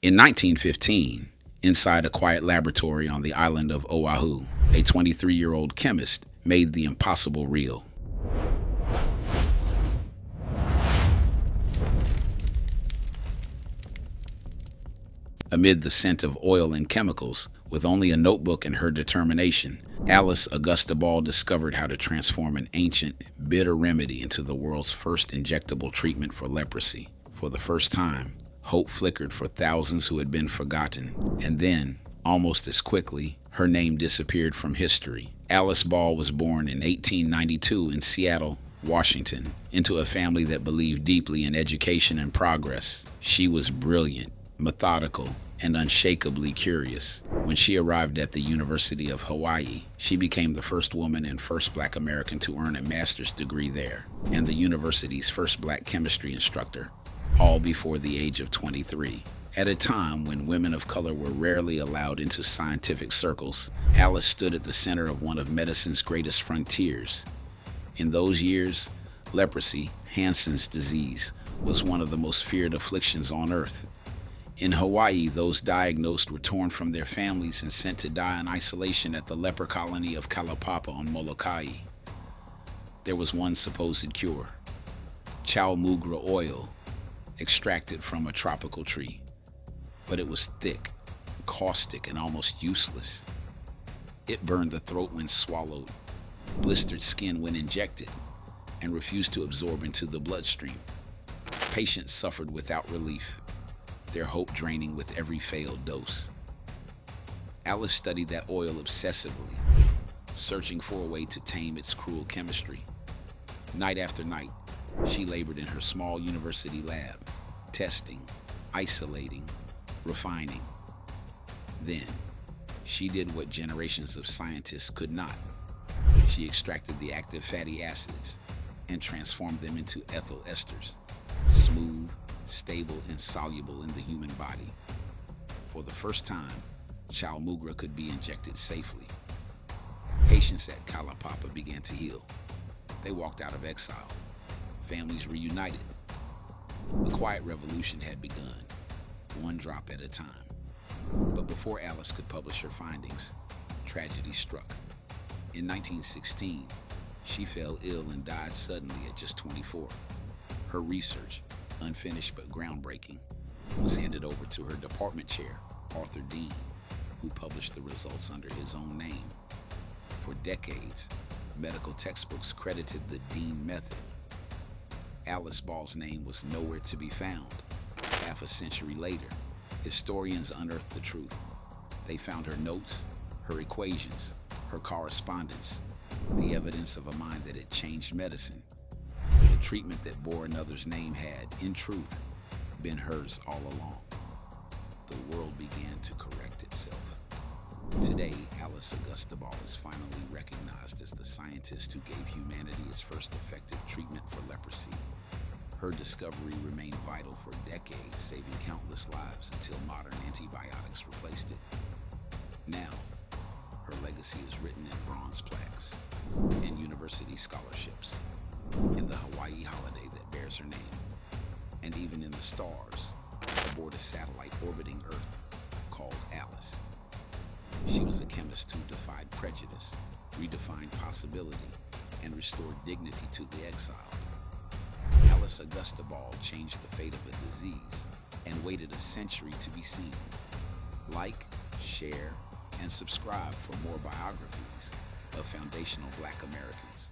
In 1915, inside a quiet laboratory on the island of Oahu, a 23-year-old chemist made the impossible real. Amid the scent of oil and chemicals, with only a notebook and her determination, Alice Augusta Ball discovered how to transform an ancient, bitter remedy into the world's first injectable treatment for leprosy. For the first time, hope flickered for thousands who had been forgotten, and then, almost as quickly, her name disappeared from history. Alice Ball was born in 1892 in Seattle, Washington, into a family that believed deeply in education and progress. She was brilliant, methodical, and unshakably curious. When she arrived at the University of Hawai, she became the first woman and first Black American to earn a master's degree there, and the university's first Black chemistry instructor, all before the age of 23. At a time when women of color were rarely allowed into scientific circles, Alice stood at the center of one of medicine's greatest frontiers. In those years, leprosy, Hansen's disease, was one of the most feared afflictions on earth. In Hawaii, those diagnosed were torn from their families and sent to die in isolation at the leper colony of Kalaupapa on Molokai. There was one supposed cure: chalmugra oil, extracted from a tropical tree. But it was thick, caustic, and almost useless. It burned the throat when swallowed, blistered skin when injected, and refused to absorb into the bloodstream. Patients suffered without relief, their hope draining with every failed dose. Alice studied that oil obsessively, searching for a way to tame its cruel chemistry. Night after night, she labored in her small university lab, testing, isolating, refining. Then, she did what generations of scientists could not. She extracted the active fatty acids and transformed them into ethyl esters, smooth, stable, and soluble in the human body. For the first time, chalmugra could be injected safely. Patients at Kalaupapa began to heal. They walked out of exile. Families reunited. The quiet revolution had begun, one drop at a time. But before Alice could publish her findings, tragedy struck. In 1916, she fell ill and died suddenly at just 24. Her research, unfinished but groundbreaking, was handed over to her department chair, Arthur Dean, who published the results under his own name. For decades, medical textbooks credited the Dean method. Alice Ball's name was nowhere to be found. Half a century later, historians unearthed the truth. They found her notes, her equations, her correspondence, the evidence of a mind that had changed medicine. The treatment that bore another's name had, in truth, been hers all along. The world began to correct itself. Today, Alice Augusta Ball is finally recognized as the scientist who gave humanity its first effective treatment for leprosy. Her discovery remained vital for decades, saving countless lives until modern antibiotics replaced it. Now, her legacy is written in bronze plaques and university scholarships, in the Hawaii holiday that bears her name, and even in the stars aboard a satellite orbiting Earth called Alice. She was a chemist who defied prejudice, redefined possibility, and restored dignity to the exiled. Alice Augusta Ball changed the fate of a disease and waited a century to be seen. Like, share, and subscribe for more biographies of foundational Black Americans.